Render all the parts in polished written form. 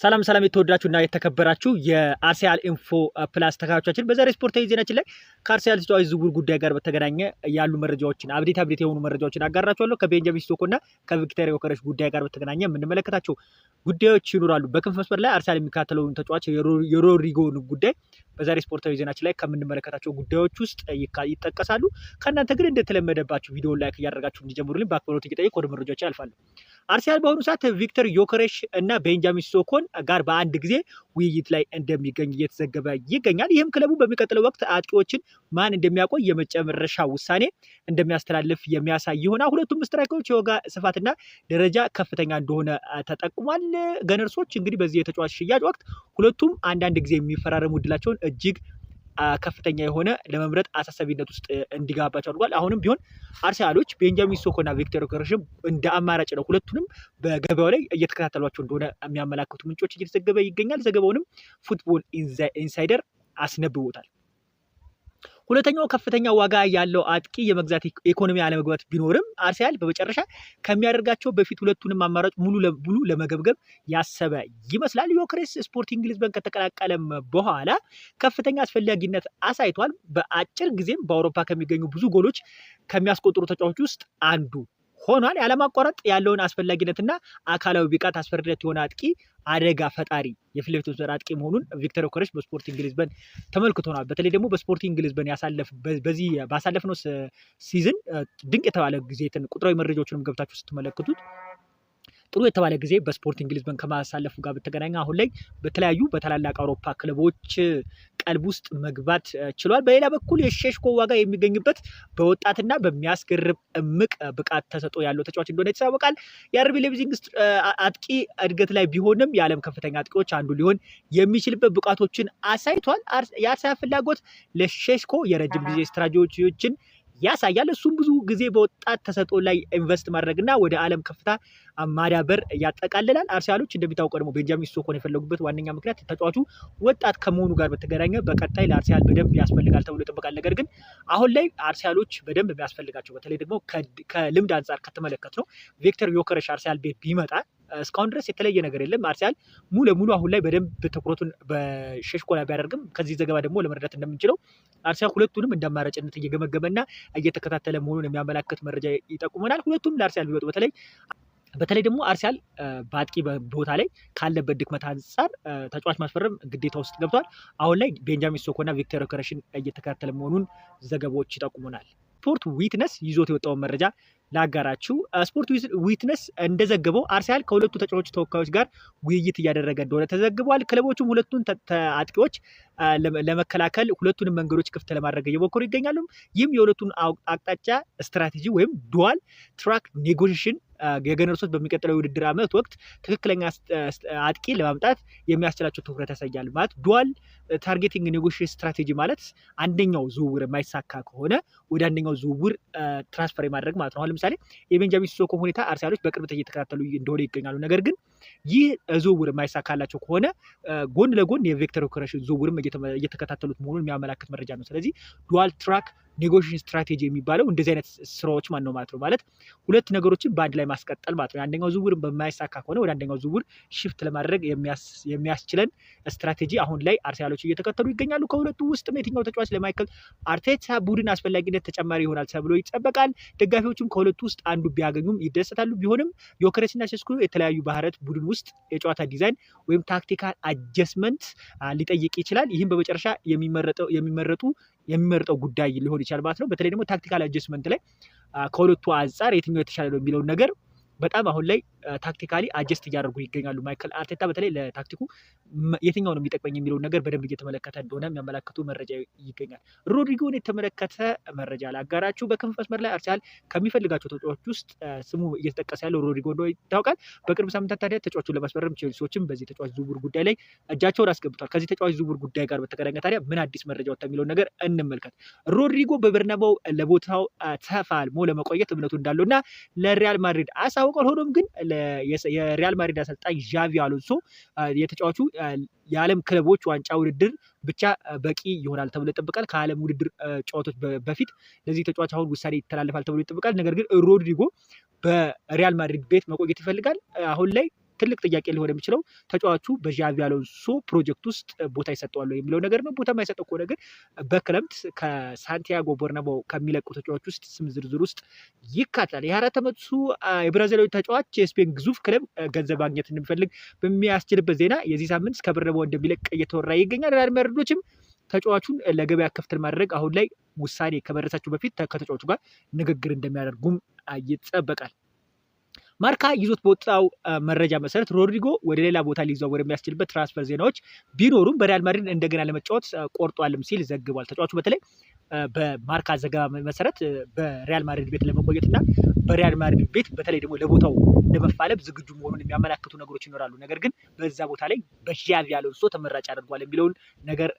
ሰላም የተወደዳችሁና የተከበራችሁ የአርሰናል ኢንፎ ፕላስ ተከታታዮቻችን በዛሬ ስፖርታዊ ዜናችን ላይ ከአርሰናል ተጫዋች ዝውውር ጉዳይ ጋር በተገናኘ ያሉ መረጃዎችን አብዴት የሆኑ መረጃዎችን አጋራችኋለሁ። ከቤንጃሚን ሲስኮና ከቪክተር ዮከረስ ጉዳይ ጋር በተገናኘ የምንመለከታቸው ጉዳዮች ይኖራሉ። በክንፍ መስመር ላይ አርሰናል የሚከታተለውን ተጫዋች የሮድሪጎን ጉዳይ በዛሬ ስፖርታዊ ዜናችን ላይ ከምንመለከታቸው ጉዳዮች ውስጥ ይጠቀሳሉ። ከእናንተ ግን እንደተለመደባችሁ ቪዲዮውን ላይክ እያደረጋችሁ እንዲጀምሩልኝ በአክብሮት እየጠየቅኩ ወደ መረጃዎች ያልፋለሁ። አርሰናል በአሁኑ ሰዓት ቪክተር ዮከረስ እና ቤንጃሚን ሲስኮን ጋር በአንድ ጊዜ ውይይት ላይ እንደሚገኝ እየተዘገበ ይገኛል። ይህም ክለቡ በሚቀጥለው ወቅት አጥቂዎችን ማን እንደሚያቆይ የመጨረሻ ውሳኔ እንደሚያስተላልፍ የሚያሳይ ይሆናል። ሁለቱም ስትራይከሮች የዋጋ ስፋትና ደረጃ ከፍተኛ እንደሆነ ተጠቁሟል። ገነርሶች እንግዲህ በዚህ የተጫዋች ሽያጭ ወቅት ሁለቱም አንዳንድ ጊዜ የሚፈራረሙ እድላቸውን እጅግ ከፍተኛ የሆነ ለመምረጥ አሳሳቢነት ውስጥ እንዲገባባቸው አድርጓል። አሁንም ቢሆን አርሰናሎች ቤንጃሚን ሲስኮና ቪክተር ዮከረስን እንደ አማራጭ ነው ሁለቱንም በገበያው ላይ እየተከታተሏቸው እንደሆነ የሚያመላክቱ ምንጮች እየተዘገበ ይገኛል። ዘገባውንም ፉትቦል ኢንሳይደር አስነብቦታል። ሁለተኛው ከፍተኛ ዋጋ ያለው አጥቂ የመግዛት ኢኮኖሚ አለመግባት ቢኖርም አርሰናል በመጨረሻ ከሚያደርጋቸው በፊት ሁለቱንም አማራጭ ሙሉ ለመገብገብ ያሰበ ይመስላል። ዮከረስ ስፖርቲንግ ሊዝበን ከተቀላቀለም በኋላ ከፍተኛ አስፈላጊነት አሳይቷል። በአጭር ጊዜም በአውሮፓ ከሚገኙ ብዙ ጎሎች ከሚያስቆጥሩ ተጫዋቾች ውስጥ አንዱ ሆኗል። ያለማቋረጥ ያለውን አስፈላጊነትና አካላዊ ብቃት አስፈሪነት የሆነ አጥቂ አደጋ ፈጣሪ የፊት ለፊት መስመር አጥቂ መሆኑን ቪክተር ዮከረስ በስፖርቲንግ ሊዝበን ተመልክቶናል። በተለይ ደግሞ በስፖርቲንግ ሊዝበን ባሳለፍነው ሲዝን ድንቅ የተባለ ጊዜትን ቁጥራዊ መረጃዎችንም ገብታችሁ ስትመለከቱት ጥሩ የተባለ ጊዜ በስፖርቲንግ ሊዝበን ከማሳለፉ ጋር በተገናኘ አሁን ላይ በተለያዩ በታላላቅ አውሮፓ ክለቦች ቀልብ ውስጥ መግባት ችሏል። በሌላ በኩል የሼሽኮ ዋጋ የሚገኝበት በወጣትና በሚያስገርም እምቅ ብቃት ተሰጥኦ ያለው ተጫዋች እንደሆነ ይታወቃል። የአርቢ ላይፕዚግ አጥቂ እድገት ላይ ቢሆንም የዓለም ከፍተኛ አጥቂዎች አንዱ ሊሆን የሚችልበት ብቃቶችን አሳይቷል። የአርሰናል ፍላጎት ለሼሽኮ የረጅም ጊዜ ስትራቴጂዎችን ያሳያል። እሱም ብዙ ጊዜ በወጣት ተሰጥኦ ላይ ኢንቨስት ማድረግና ወደ ዓለም ከፍታ ማዳበር ያጠቃልላል። አርሰናሎች እንደሚታወቀው ደግሞ ቤንጃሚን ሲስኮን የፈለጉበት ዋነኛ ምክንያት ተጫዋቹ ወጣት ከመሆኑ ጋር በተገናኘ በቀጣይ ለአርሰናል በደንብ ያስፈልጋል ተብሎ ይጠበቃል። ነገር ግን አሁን ላይ አርሰናሎች በደንብ የሚያስፈልጋቸው በተለይ ደግሞ ከልምድ አንጻር ከተመለከት ነው ቪክተር ዮከረስ አርሰናል ቤት ቢመጣ እስካሁን ድረስ የተለየ ነገር የለም። አርሰናል ሙሉ ለሙሉ አሁን ላይ በደንብ ትኩረቱን በሼሽኮ ላይ ቢያደርግም ከዚህ ዘገባ ደግሞ ለመረዳት እንደምንችለው አርሰናል ሁለቱንም እንደ አማራጭነት እየገመገመና እየተከታተለ መሆኑን የሚያመላክት መረጃ ይጠቁመናል። ሁለቱም ለአርሰናል ቢመጡ በተለይ ደግሞ አርሰናል በአጥቂ ቦታ ላይ ካለበት ድክመት አንጻር ተጫዋች ማስፈረም ግዴታ ውስጥ ገብቷል። አሁን ላይ ቤንጃሚን ሲስኮና ቪክተር ዮከረስን እየተከታተለ መሆኑን ዘገባዎች ይጠቁሙናል። ስፖርት ዊትነስ ይዞት የወጣውን መረጃ ላጋራችሁ። ስፖርት ዊትነስ እንደዘገበው አርሰናል ከሁለቱ ተጫዋች ተወካዮች ጋር ውይይት እያደረገ እንደሆነ ተዘግቧል። ክለቦቹም ሁለቱን አጥቂዎች ለመከላከል ሁለቱንም መንገዶች ክፍት ለማድረግ እየሞከሩ ይገኛሉ። ይህም የሁለቱን አቅጣጫ ስትራቴጂ ወይም ዱዋል ትራክ ኔጎሽሽን የገነርሶች በሚቀጥለው የውድድር ዓመት ወቅት ትክክለኛ አጥቂ ለማምጣት የሚያስችላቸው ትኩረት ያሳያል። ማለት ዱዋል ታርጌቲንግ ኔጎሽሽን ስትራቴጂ ማለት አንደኛው ዝውውር የማይሳካ ከሆነ ወደ አንደኛው ዝውውር ትራንስፈር የማድረግ ማለት ነው። አሁን ለምሳሌ የቤንጃሚን ሲስኮ ሁኔታ አርሰናሎች በቅርበት እየተከታተሉ እንደሆነ ይገኛሉ። ነገር ግን ይህ ዝውውር የማይሳካላቸው ከሆነ ጎን ለጎን የቪክተር ዮከረስን ዝውውርም እየተከታተሉት መሆኑን የሚያመላክት መረጃ ነው። ስለዚህ ዱዋል ትራክ ኔጎሽሽን ስትራቴጂ የሚባለው እንደዚህ አይነት ስራዎች ነው ማለት ነው። ማለት ሁለት ነገሮችን በአንድ ላይ ማስቀጠል ማለት ነው። አንደኛው ዝውውር በማይሳካ ከሆነ ወደ አንደኛው ዝውውር ሽፍት ለማድረግ የሚያስችለን ስትራቴጂ አሁን ላይ አርሰናሎች እየተከተሉ ይገኛሉ። ከሁለቱ ውስጥም የትኛው ተጫዋች ለማይከል አርቴታ ቡድን አስፈላጊነት ተጨማሪ ይሆናል ተብሎ ይጠበቃል። ደጋፊዎችም ከሁለቱ ውስጥ አንዱ ቢያገኙም ይደሰታሉ። ቢሆንም ዮከረስና ሲስኮ የተለያዩ ባህሪያት ቡድን ውስጥ የጨዋታ ዲዛይን ወይም ታክቲካል አጀስትመንት ሊጠይቅ ይችላል። ይህም በመጨረሻ የሚመረጠው ጉዳይ ሊሆን ይችላል ማለት ነው። በተለይ ደግሞ ታክቲካል አጀስትመንት ላይ ከሁለቱ አንጻር የትኛው የተሻለ ነው የሚለውን ነገር በጣም አሁን ላይ ታክቲካሊ አጀስት እያደረጉ ይገኛሉ። ማይክል አርቴታ በተለይ ለታክቲኩ የትኛው ነው የሚጠቅመኝ የሚለውን ነገር በደንብ እየተመለከተ እንደሆነ የሚያመላክቱ መረጃ ይገኛል። ሮድሪጎን የተመለከተ መረጃ ላጋራችሁ። በክንፍ መስመር ላይ አርሰናል ከሚፈልጋቸው ተጫዋቾች ውስጥ ስሙ እየተጠቀሰ ያለው ሮድሪጎ እንደሆነ ይታወቃል። በቅርብ ሳምንታት ታዲያ ተጫዋቹን ለማስፈረም ቼልሲዎችም በዚህ ተጫዋች ዝውውር ጉዳይ ላይ እጃቸውን አስገብቷል። ከዚህ ተጫዋች ዝውውር ጉዳይ ጋር በተገናኘ ታዲያ ምን አዲስ መረጃ ወጣ የሚለውን ነገር እንመልከት። ሮድሪጎ በበርናባው ለቦታው ተፋልሞ ለመቆየት እምነቱ እንዳለው እና ለሪያል ማድሪድ አሳውቋል። ሆኖም ግን የሪያል ማድሪድ አሰልጣኝ ዣቪ አሎንሶ የተጫዋቹ የዓለም ክለቦች ዋንጫ ውድድር ብቻ በቂ ይሆናል ተብሎ ይጠበቃል። ከዓለም ውድድር ጨዋታዎች በፊት ለዚህ ተጫዋች አሁን ውሳኔ ይተላለፋል ተብሎ ይጠበቃል። ነገር ግን ሮድሪጎ በሪያል ማድሪድ ቤት መቆየት ይፈልጋል። አሁን ላይ ትልቅ ጥያቄ ሊሆን የሚችለው ተጫዋቹ በዣቪ አሎንሶ ፕሮጀክት ውስጥ ቦታ ይሰጠዋል የሚለው ነገር ነው። ቦታ የማይሰጠው ከሆነ ግን በክረምት ከሳንቲያጎ በርናባው ከሚለቁ ተጫዋች ውስጥ ስም ዝርዝር ውስጥ ይካተታል። የ24 ዓመቱ የብራዚላዊ ተጫዋች የስፔን ግዙፍ ክለብ ገንዘብ ማግኘት እንደሚፈልግ በሚያስችልበት ዜና የዚህ ሳምንት ከበርናባው እንደሚለቅ እየተወራ ይገኛል። ሪያል ማድሪዶችም ተጫዋቹን ለገበያ ክፍት ማድረግ አሁን ላይ ውሳኔ ከመድረሳቸው በፊት ከተጫዋቹ ጋር ንግግር እንደሚያደርጉም ይጠበቃል። ማርካ ይዞት በወጣው መረጃ መሰረት ሮድሪጎ ወደ ሌላ ቦታ ሊዘዋወር የሚያስችልበት ትራንስፈር ዜናዎች ቢኖሩም በሪያል ማድሪድ እንደገና ለመጫወት ቆርጧልም ሲል ዘግቧል። ተጫዋቹ በተለይ በማርካ ዘገባ መሰረት በሪያል ማድሪድ ቤት ለመቆየትና በሪያል ማድሪድ ቤት በተለይ ደግሞ ለቦታው ለመፋለም ዝግጁ መሆኑን የሚያመላክቱ ነገሮች ይኖራሉ። ነገር ግን በዛ ቦታ ላይ በዣቪ አሎንሶ ተመራጭ አድርጓል የሚለውን ነገር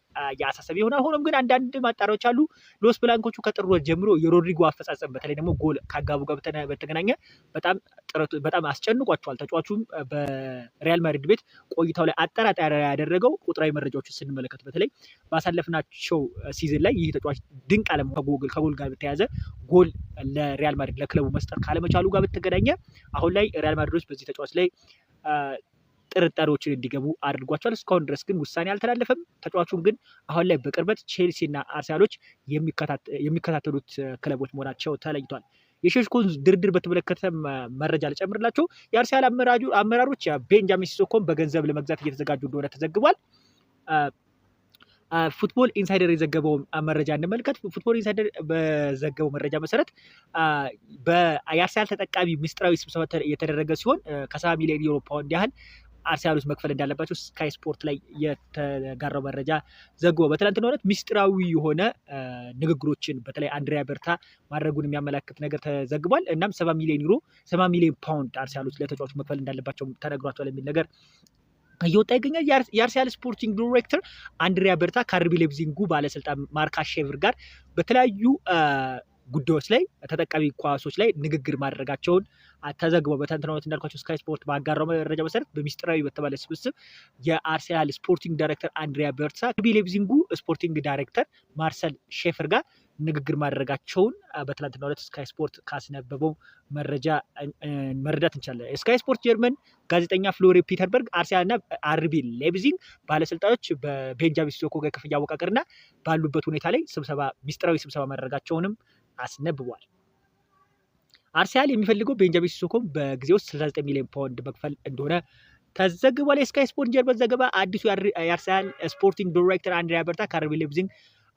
ያሳሰብ ይሆናል። ሆኖም ግን አንዳንድ ማጣሪያዎች አሉ። ሎስ ብላንኮቹ ከጥር ወር ጀምሮ የሮድሪጎ አፈጻጸም በተለይ ደግሞ ጎል ከአጋቡ ጋር በተገናኘ በጣም አስጨንቋቸዋል። ተጫዋቹም በሪያል ማድሪድ ቤት ቆይታው ላይ አጠራጣሪ ያደረገው ቁጥራዊ መረጃዎችን ስንመለከት በተለይ ባሳለፍናቸው ሲዝን ላይ ይህ ተጫዋች ድንቅ አለም ከጎል ጋር በተያያዘ ጎል ለሪያል ማድሪድ ለክለቡ መስጠት ካለመቻሉ ጋር በተገናኘ አሁን ላይ ሪያል ማድሪዶች በዚህ ተጫዋች ላይ ጥርጣሬዎችን እንዲገቡ አድርጓቸዋል። እስካሁን ድረስ ግን ውሳኔ አልተላለፈም። ተጫዋቹን ግን አሁን ላይ በቅርበት ቼልሲ እና አርሰናሎች የሚከታተሉት ክለቦች መሆናቸው ተለይቷል። የሼሽኮን ድርድር በተመለከተ መረጃ ልጨምርላቸው። የአርሰናል አመራሮች ቤንጃሚን ሲሶኮን በገንዘብ ለመግዛት እየተዘጋጁ እንደሆነ ተዘግቧል። ፉትቦል ኢንሳይደር የዘገበው መረጃ እንመልከት። ፉትቦል ኢንሳይደር በዘገበው መረጃ መሰረት የአርሰናል ተጠቃሚ ምስጢራዊ ስብሰባ የተደረገ ሲሆን ከ70 ሚሊዮን ዩሮ ፓውንድ ያህል አርሰናሎች መክፈል እንዳለባቸው ስካይ ስፖርት ላይ የተጋራው መረጃ ዘግቦ በትናንትናው ዕለት ምስጢራዊ የሆነ ንግግሮችን በተለይ አንድሪያ በርታ ማድረጉን የሚያመላክት ነገር ተዘግቧል። እናም 70 ሚሊዮን ፓውንድ አርሰናሎች ለተጫዋቹ መክፈል እንዳለባቸው ተነግሯቸዋል የሚል ነገር እየወጣ ይገኛል። የአርሰናል ስፖርቲንግ ዲሬክተር አንድሪያ በርታ ከአርቢ ሌፕዚጉ ባለስልጣን ማርካ ሼቨር ጋር በተለያዩ ጉዳዮች ላይ ተጠቃሚ ኳሶች ላይ ንግግር ማድረጋቸውን ተዘግበው በትናንትናው ዕለት እንዳልኳቸው ስካይ ስፖርት ባጋራው መረጃ መሰረት በሚስጥራዊ በተባለ ስብስብ የአርሰናል ስፖርቲንግ ዳይሬክተር አንድሪያ በርታ ከአርቢ ሌፕዚጉ ስፖርቲንግ ዳይሬክተር ማርሰል ሼፈር ጋር ንግግር ማድረጋቸውን በትናንትናው ዕለት ስካይ ስፖርት ካስነበበው መረጃ መረዳት እንችላለን። ስካይ ስፖርት ጀርመን ጋዜጠኛ ፍሎሪ ፒተርበርግ አርሰናልና አርቢ ሌፕዚግ ባለስልጣኖች በቤንጃሚን ሲሶኮ ጋር ክፍያ አወቃቀርና ባሉበት ሁኔታ ላይ ሚስጥራዊ ስብሰባ ማድረጋቸውንም አስነብቧል። አርሰናል የሚፈልገው ቤንጃሚን ሲሶኮን በጊዜ ውስጥ 69 ሚሊዮን ፓውንድ መክፈል እንደሆነ ተዘግቧል። የስካይ ስፖርት ጀርመን ዘገባ አዲሱ የአርሰናል ስፖርቲንግ ዳይሬክተር አንድሪያ በርታ ከአርቢ ሌፕዚግ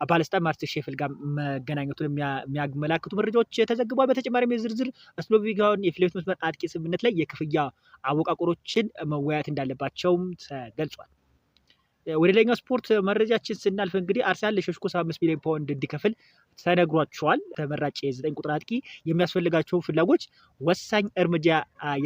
ባለስልጣን ማርሰል ሼፈር ጋር መገናኘቱን የሚያመላክቱ መረጃዎች ተዘግቧል። በተጨማሪም የዝርዝር ስሎቬኒያውን የፊት ለፊት መስመር አጥቂ ስምምነት ላይ የክፍያ አወቃቀሮችን መወያየት እንዳለባቸውም ተገልጿል። ወደ ሌላኛው ስፖርት መረጃችን ስናልፍ እንግዲህ አርሰናል ለሼሽኮ 75 ሚሊዮን ፓውንድ እንዲከፍል ተነግሯቸዋል። ተመራጭ የ9 ቁጥር አጥቂ የሚያስፈልጋቸው ፍላጎች ወሳኝ እርምጃ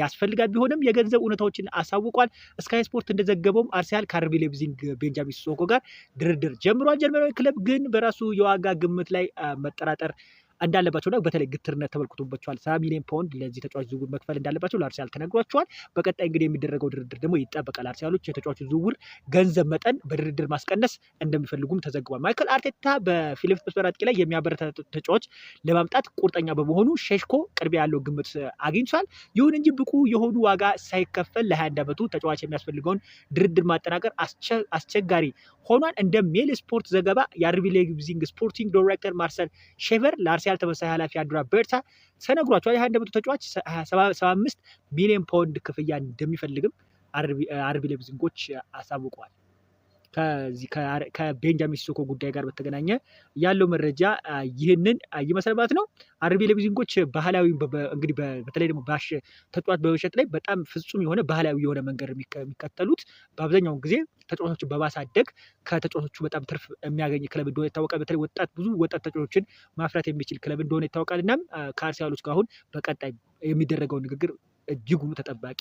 ያስፈልጋል ቢሆንም የገንዘብ እውነታዎችን አሳውቋል። ስካይ ስፖርት እንደዘገበውም አርሰናል ከአርቢ ሌፕዚግ ቤንጃሚን ሲሶኮ ጋር ድርድር ጀምሯል። ጀርመናዊ ክለብ ግን በራሱ የዋጋ ግምት ላይ መጠራጠር እንዳለባቸውና በተለይ ግትርነት ተመልክቶባቸዋል። 70 ሚሊዮን ፓውንድ ለዚህ ተጫዋች ዝውውር መክፈል እንዳለባቸው ለአርሰናል ተነግሯቸዋል። በቀጣይ እንግዲህ የሚደረገው ድርድር ደግሞ ይጠበቃል። አርሰናሎች የተጫዋቹ ዝውውር ገንዘብ መጠን በድርድር ማስቀነስ እንደሚፈልጉም ተዘግቧል። ማይክል አርቴታ በፊት ለፊት መስመር አጥቂ ላይ የሚያበረታቱ ተጫዋች ለማምጣት ቁርጠኛ በመሆኑ ሼሽኮ ቅድሚያ ያለው ግምት አግኝቷል። ይሁን እንጂ ብቁ የሆኑ ዋጋ ሳይከፈል ለ21 ዓመቱ ተጫዋች የሚያስፈልገውን ድርድር ማጠናቀር አስቸጋሪ ሆኗል። እንደ ሜል ስፖርት ዘገባ የአርቢ ሌፕዚግ ስፖርቲንግ ዳይሬክተር ማርሰል ሼፈር ለአርሰናል ተመሳሳይ ኃላፊ አንድሪያ በርታ ተነግሯቸዋል። የ21 ዓመቱ ተጫዋች 75 ሚሊዮን ፓውንድ ክፍያ እንደሚፈልግም አርቢ ሌፕዚጎች አሳውቀዋል። ከቤንጃሚን ሲሶኮ ጉዳይ ጋር በተገናኘ ያለው መረጃ ይህንን ይመስላል ማለት ነው። አርቢ ሌፕዚጎች ባህላዊ እንግዲህ በተለይ ደግሞ ተጫዋች በመሸጥ ላይ በጣም ፍጹም የሆነ ባህላዊ የሆነ መንገድ የሚከተሉት በአብዛኛው ጊዜ ተጫዋቾችን በማሳደግ ከተጫዋቾቹ በጣም ትርፍ የሚያገኝ ክለብ እንደሆነ ይታወቃል። በተለይ ብዙ ወጣት ተጫዋቾችን ማፍራት የሚችል ክለብ እንደሆነ ይታወቃል። እናም ከአርሰናሎች ጋር አሁን በቀጣይ የሚደረገው ንግግር እጅጉኑ ተጠባቂ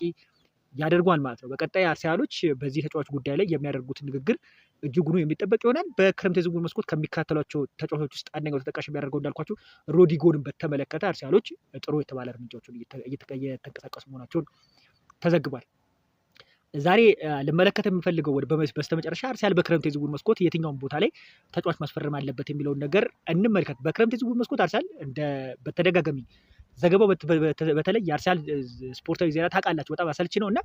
ያደርጓል ማለት ነው። በቀጣይ አርሰናሎች በዚህ ተጫዋች ጉዳይ ላይ የሚያደርጉት ንግግር እጅጉኑ የሚጠበቅ ይሆናል። በክረምት የዝውውር መስኮት ከሚካተሏቸው ተጫዋቾች ውስጥ አንደኛው ተጠቃሽ የሚያደርገው እንዳልኳቸው ሮድሪጎን በተመለከተ አርሰናሎች ጥሩ የተባለ እርምጃዎችን እየተንቀሳቀሱ መሆናቸውን ተዘግቧል። ዛሬ ልመለከት የምፈልገው በስተመጨረሻ አርሰናል በክረምት የዝውውር መስኮት የትኛውን ቦታ ላይ ተጫዋች ማስፈረም አለበት የሚለውን ነገር እንመልከት። በክረምት የዝውውር መስኮት አርሰናል በተደጋጋሚ ዘገባው በተለይ የአርሰናል ስፖርታዊ ዜና ታውቃላችሁ በጣም አሰልቺ ነው እና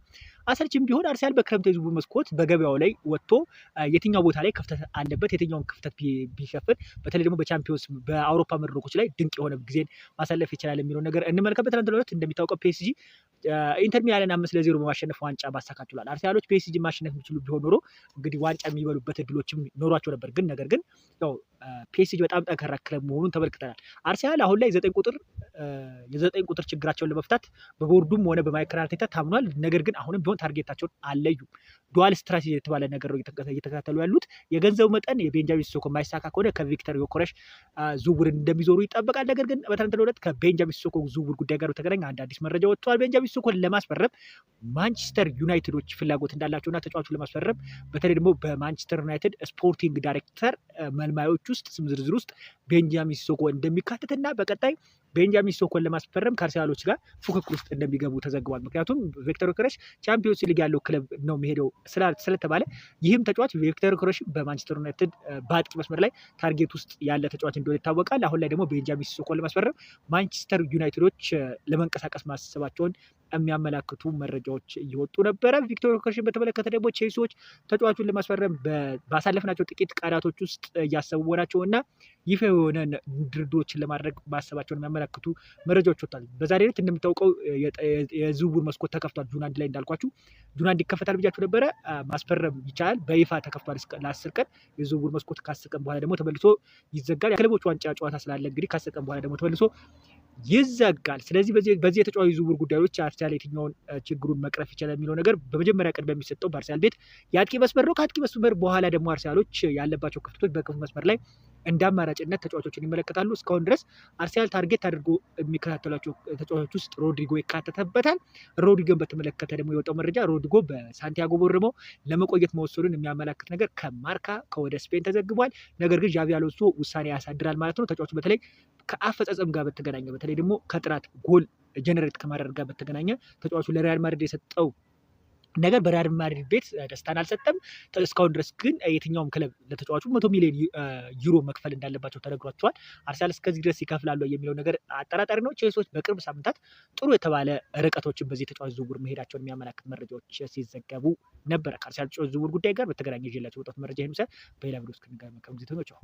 አሰልቺም ቢሆን አርሰናል በክረምት የዝውውር መስኮት በገበያው ላይ ወጥቶ የትኛው ቦታ ላይ ክፍተት አለበት የትኛውን ክፍተት ቢሸፍን በተለይ ደግሞ በቻምፒዮንስ በአውሮፓ መድረኮች ላይ ድንቅ የሆነ ጊዜን ማሳለፍ ይችላል የሚለው ነገር እንመልከት። ትናንትና ዕለት እንደሚታወቀው ፒኤስጂ ኢንተር ሚላንን 5-0 በማሸነፍ ዋንጫ ማሳካት ችሏል። አርሰናሎች ፒኤስጂ ማሸነፍ የሚችሉ ቢሆን ኖሮ እንግዲህ ዋንጫ የሚበሉበት እድሎችም ኖሯቸው ነበር። ነገር ግን ያው ፒኤስጂ በጣም ጠንካራ ክለብ መሆኑን ተመልክተናል። አርሰናል አሁን ላይ የዘጠኝ ቁጥር ችግራቸውን ለመፍታት በቦርዱም ሆነ በማይክል አርቴታ ታምኗል። ነገር ግን አሁንም ቢሆን ታርጌታቸውን አልለዩም። ዱዋል ስትራቴጂ የተባለ ነገር ነው እየተከታተሉ ያሉት። የገንዘቡ መጠን የቤንጃሚን ሲስኮ የማይሳካ ከሆነ ከቪክተር ዮከረስ ዝውውር እንደሚዞሩ ይጠበቃል። ነገር ግን በትናንትናው ዕለት ከቤንጃሚን ሲስኮ ዝውውር ጉዳይ ጋር በተገናኘ አንድ አዲስ መረጃ ወጥቷል። ቤንጃሚን ሲስኮን ለማስፈረም ማንቸስተር ዩናይትዶች ፍላጎት እንዳላቸውና ተጫዋቹን ለማስፈረም በተለይ ደግሞ በማንቸስተር ዩናይትድ ስፖርቲንግ ዳይሬክተር መልማዮች ውስጥ ስም ዝርዝር ውስጥ ቤንጃሚን ሲስኮ እንደሚካተትና በቀጣይ ቤንጃሚን ሲስኮን ለማስፈረም ከአርሰናሎች ጋር ፉክክር ውስጥ እንደሚገቡ ተዘግቧል። ምክንያቱም ቪክተር ዮከረስ ቻምፒዮንስ ሊግ ያለው ክለብ ነው የሚሄደው ስለተባለ ይህም ተጫዋች ቪክተር ዮከረስ በማንቸስተር ዩናይትድ በአጥቂ መስመር ላይ ታርጌት ውስጥ ያለ ተጫዋች እንደሆነ ይታወቃል። አሁን ላይ ደግሞ ቤንጃሚን ሲስኮን ለማስፈረም ማንቸስተር ዩናይትዶች ለመንቀሳቀስ ማሰባቸውን የሚያመላክቱ መረጃዎች እየወጡ ነበረ። ቪክተር ዮከረስን በተመለከተ ደግሞ ቼልሲዎች ተጫዋቹን ለማስፈረም ባሳለፍናቸው ጥቂት ቀናቶች ውስጥ እያሰቡ ናቸው እና ይፋ የሆነ ድርድሮችን ለማድረግ ማሰባቸውን የሚያመላክቱ መረጃዎች ወጥቷል። በዛሬ ዕለት እንደምታውቀው የዝውውር መስኮት ተከፍቷል። ጁን 1 ላይ እንዳልኳችሁ ጁን 1 ይከፈታል ብያችሁ ነበረ። ማስፈረም ይቻላል። በይፋ ተከፍቷል ለ10 ቀን። የዝውውር መስኮት ከ10 ቀን በኋላ ደግሞ ተመልሶ ይዘጋል። የክለቦች ዋንጫ ጨዋታ ስላለ እንግዲህ ከ10 ቀን በኋላ ደግሞ ተመልሶ ይዘጋል። ስለዚህ በዚህ የተጫዋች ዝውውር ጉዳዮች አርሰናል የትኛውን ችግሩን መቅረፍ ይችላል የሚለው ነገር በመጀመሪያ ቅድሚያ የሚሰጠው በአርሰናል ቤት የአጥቂ መስመር ነው። ከአጥቂ መስመር በኋላ ደግሞ አርሰናሎች ያለባቸው ክፍተቶች በክንፍ መስመር ላይ እንደ አማራጭነት ተጫዋቾችን ይመለከታሉ። እስካሁን ድረስ አርሰናል ታርጌት አድርጎ የሚከታተሏቸው ተጫዋቾች ውስጥ ሮድሪጎ ይካተተበታል። ሮድሪጎን በተመለከተ ደግሞ የወጣው መረጃ ሮድሪጎ በሳንቲያጎ ቦርነማው ለመቆየት መወሰኑን የሚያመላክት ነገር ከማርካ ከወደ ስፔን ተዘግቧል። ነገር ግን ዣቪ አሎንሶ ውሳኔ ያሳድራል ማለት ነው። ተጫዋቹ በተለይ ከአፈጻጸም ጋር በተገናኘ በተለይ ደግሞ ከጥራት ጎል ጀነሬት ከማድረግ ጋር በተገናኘ ተጫዋቹ ለሪያል ማድሪድ የሰጠው ነገር በሪያል ማድሪድ ቤት ደስታን አልሰጠም። እስካሁን ድረስ ግን የትኛውም ክለብ ለተጫዋቹ 100 ሚሊዮን ዩሮ መክፈል እንዳለባቸው ተነግሯቸዋል። አርሰናል እስከዚህ ድረስ ይከፍላሉ የሚለው ነገር አጠራጣሪ ነው። ቼልሲዎች በቅርብ ሳምንታት ጥሩ የተባለ ርቀቶችን በዚህ ተጫዋች ዝውውር መሄዳቸውን የሚያመላክት መረጃዎች ሲዘገቡ ነበረ። ከአርሰናል ተጫዋች ዝውውር ጉዳይ ጋር በተገናኘ ይዤላችሁ የወጣሁት መረጃ ይመስላል። በሌላ ቪዲዮ እስክንገናኝ መልካም ጊዜ ተመኘሁ።